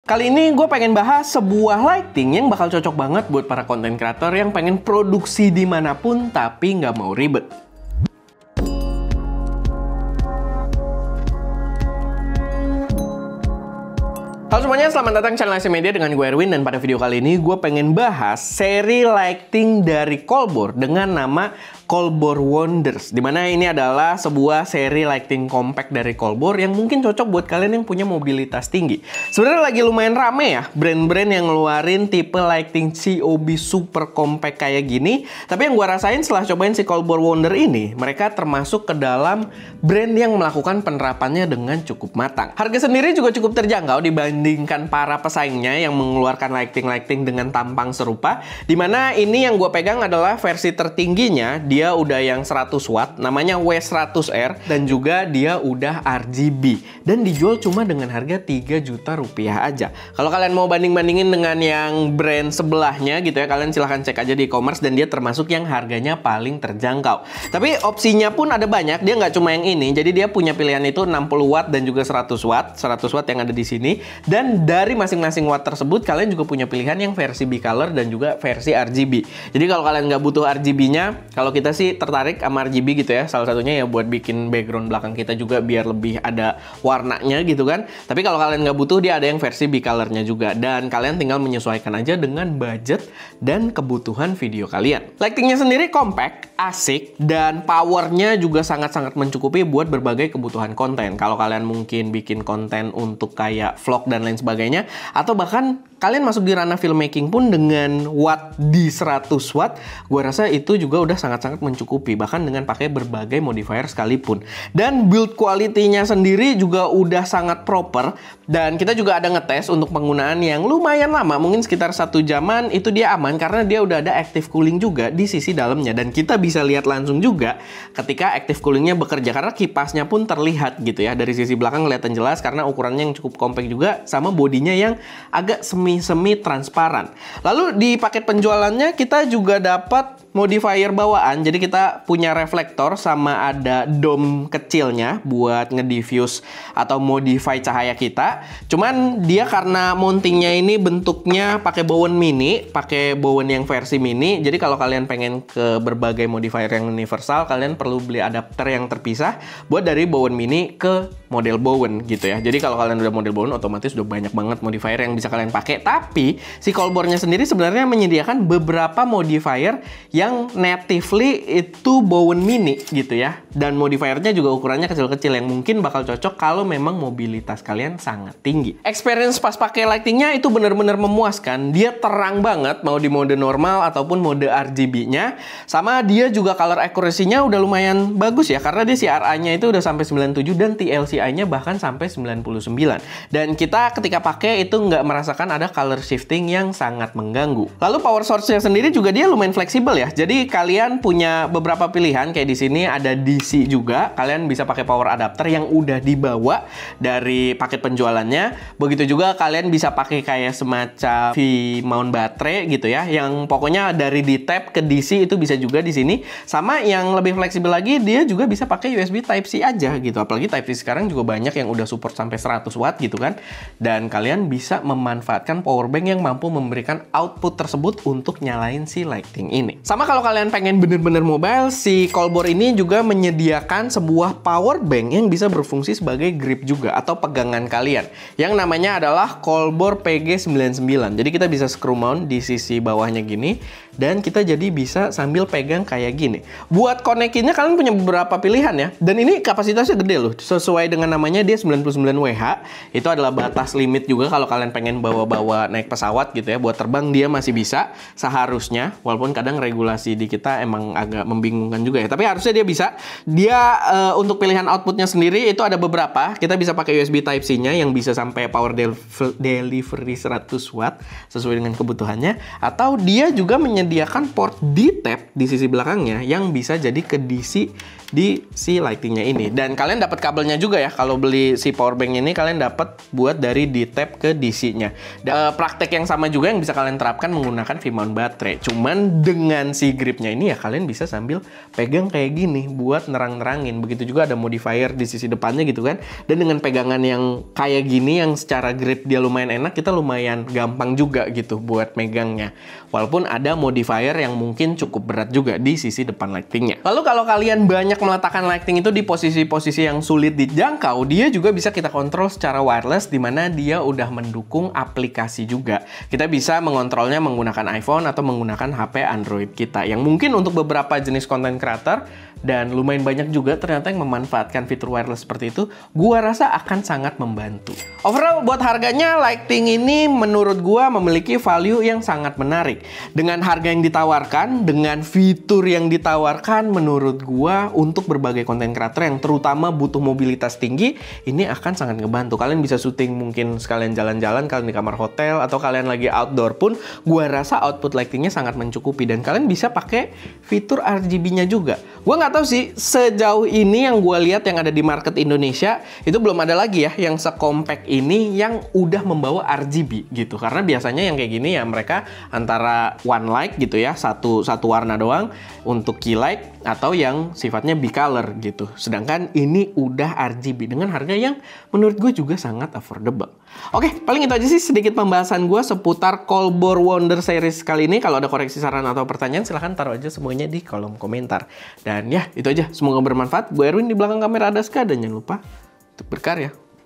Kali ini gue pengen bahas sebuah lighting yang bakal cocok banget buat para konten kreator yang pengen produksi dimanapun tapi nggak mau ribet. Halo semuanya, selamat datang di channel IC Media dengan gue Erwin. Dan pada video kali ini gue pengen bahas seri lighting dari Colbor dengan nama Colbor Wonders, dimana ini adalah sebuah seri lighting compact dari Colbor yang mungkin cocok buat kalian yang punya mobilitas tinggi. Sebenarnya lagi lumayan rame ya brand-brand yang ngeluarin tipe lighting COB super compact kayak gini. Tapi yang gue rasain setelah cobain si Colbor Wonder ini, mereka termasuk ke dalam brand yang melakukan penerapannya dengan cukup matang. Harga sendiri juga cukup terjangkau dibandingkan para pesaingnya yang mengeluarkan lighting-lighting dengan tampang serupa. Dimana ini yang gue pegang adalah versi tertingginya. Dia udah yang 100 watt, namanya W100R, dan juga dia udah RGB dan dijual cuma dengan harga 3 juta rupiah aja. Kalau kalian mau banding-bandingin dengan yang brand sebelahnya gitu ya, kalian silahkan cek aja di e-commerce dan dia termasuk yang harganya paling terjangkau. Tapi opsinya pun ada banyak, dia nggak cuma yang ini. Jadi dia punya pilihan itu 60 watt dan juga 100 watt. 100 watt yang ada di sini, dan dari masing-masing watt tersebut kalian juga punya pilihan yang versi bicolor dan juga versi RGB. Jadi kalau kalian nggak butuh RGB-nya, kalau kita sih tertarik sama RGB gitu ya, salah satunya ya buat bikin background belakang kita juga biar lebih ada warnanya gitu kan. Tapi kalau kalian nggak butuh, dia ada yang versi bicolornya juga, dan kalian tinggal menyesuaikan aja dengan budget dan kebutuhan video kalian. Lightingnya sendiri compact, asik, dan powernya juga sangat-sangat mencukupi buat berbagai kebutuhan konten. Kalau kalian mungkin bikin konten untuk kayak vlog dan lain sebagainya, atau bahkan kalian masuk di ranah filmmaking pun dengan watt di 100 watt, gue rasa itu juga udah sangat-sangat mencukupi, bahkan dengan pakai berbagai modifier sekalipun. Dan build quality-nya sendiri juga udah sangat proper, dan kita juga ada ngetes untuk penggunaan yang lumayan lama, mungkin sekitar 1 jaman, itu dia aman karena dia udah ada active cooling juga di sisi dalamnya, dan kita bisa lihat langsung juga ketika active coolingnya bekerja, karena kipasnya pun terlihat gitu ya, dari sisi belakang kelihatan jelas karena ukurannya yang cukup compact juga, sama bodinya yang agak semi transparan. Lalu di paket penjualannya kita juga dapat modifier bawaan, jadi kita punya reflektor sama ada dome kecilnya buat ngediffuse atau modify cahaya kita. Cuman dia karena mountingnya ini bentuknya pakai bowen mini, pakai bowen yang versi mini, jadi kalau kalian pengen ke berbagai modifier yang universal, kalian perlu beli adapter yang terpisah buat dari bowen mini ke model bowen gitu ya. Jadi kalau kalian udah model bowen, otomatis udah banyak banget modifier yang bisa kalian pakai. Tapi si Colbornya sendiri sebenarnya menyediakan beberapa modifier yang natively itu bowen mini gitu ya, dan modifiernya juga ukurannya kecil-kecil yang mungkin bakal cocok kalau memang mobilitas kalian sangat tinggi. Experience pas pakai lightingnya itu bener-bener memuaskan. Dia terang banget mau di mode normal ataupun mode RGB-nya, sama dia juga color accuracy-nya udah lumayan bagus ya, karena dia CRI-nya itu udah sampai 97 dan TLCI-nya bahkan sampai 99. Dan kita ketika pakai itu nggak merasakan ada color shifting yang sangat mengganggu. Lalu power source-nya sendiri juga dia lumayan fleksibel ya. Jadi kalian punya beberapa pilihan, kayak di sini ada DC juga. Kalian bisa pakai power adapter yang udah dibawa dari paket penjualannya. Begitu juga kalian bisa pakai kayak semacam V-mount baterai gitu ya, yang pokoknya dari di tab ke DC itu bisa juga di sini. Sama yang lebih fleksibel lagi, dia juga bisa pakai USB Type-C aja gitu. Apalagi Type-C sekarang juga banyak yang udah support sampai 100 watt gitu kan. Dan kalian bisa memanfaatkan power bank yang mampu memberikan output tersebut untuk nyalain si lighting ini. Sama kalau kalian pengen bener-bener mobile, si Colbor ini juga menyediakan sebuah power bank yang bisa berfungsi sebagai grip juga atau pegangan kalian, yang namanya adalah Colbor PG99. Jadi kita bisa screw mount di sisi bawahnya gini, dan kita jadi bisa sambil pegang kayak gini. Buat konekinnya kalian punya beberapa pilihan ya, dan ini kapasitasnya gede loh. Sesuai dengan namanya, dia 99 WH. Itu adalah batas limit juga kalau kalian pengen bawa-bawa naik pesawat gitu ya, buat terbang dia masih bisa seharusnya, walaupun kadang regulasi di kita emang agak membingungkan juga ya, tapi harusnya dia bisa. Dia untuk pilihan outputnya sendiri itu ada beberapa. Kita bisa pakai USB Type-C-nya yang bisa sampai power delivery 100 watt sesuai dengan kebutuhannya, atau dia juga menyediakan port D-Tap di sisi belakangnya yang bisa jadi ke DC di si lightingnya ini. Dan kalian dapat kabelnya juga ya. Kalau beli si power bank ini kalian dapat buat dari D-Type ke DC-nya. Praktek yang sama juga yang bisa kalian terapkan menggunakan V-mount baterai. Cuman dengan si gripnya ini ya kalian bisa sambil pegang kayak gini buat nerang-nerangin. Begitu juga ada modifier di sisi depannya gitu kan. Dan dengan pegangan yang kayak gini yang secara grip dia lumayan enak, kita lumayan gampang juga gitu buat megangnya. Walaupun ada modifier yang mungkin cukup berat juga di sisi depan lightingnya. Lalu kalau kalian banyak meletakkan lighting itu di posisi-posisi yang sulit dijangkau, dia juga bisa kita kontrol secara wireless, di mana dia udah mendukung aplikasi juga. Kita bisa mengontrolnya menggunakan iPhone atau menggunakan HP Android kita, yang mungkin untuk beberapa jenis content creator dan lumayan banyak juga ternyata yang memanfaatkan fitur wireless seperti itu, gua rasa akan sangat membantu. Overall buat harganya, lighting ini menurut gua memiliki value yang sangat menarik. Dengan harga yang ditawarkan, dengan fitur yang ditawarkan, menurut gua untuk berbagai konten creator yang terutama butuh mobilitas tinggi, ini akan sangat ngebantu. Kalian bisa syuting mungkin sekalian jalan-jalan, kalian di kamar hotel, atau kalian lagi outdoor pun, gua rasa output lightingnya sangat mencukupi. Dan kalian bisa pakai fitur RGB-nya juga. Gua nggak tahu sih, sejauh ini yang gue lihat yang ada di market Indonesia itu belum ada lagi ya yang sekompak ini yang udah membawa RGB gitu. Karena biasanya yang kayak gini ya mereka antara one light gitu ya, satu warna doang untuk key light, atau yang sifatnya bicolor gitu. Sedangkan ini udah RGB dengan harga yang menurut gue juga sangat affordable. Oke, paling itu aja sih sedikit pembahasan gue seputar Colbor Wonder series kali ini. Kalau ada koreksi, saran atau pertanyaan silahkan taruh aja semuanya di kolom komentar. Dan ya, itu aja. Semoga bermanfaat. Gue Erwin, di belakang kamera ada Ska, dan jangan lupa untuk berkarya.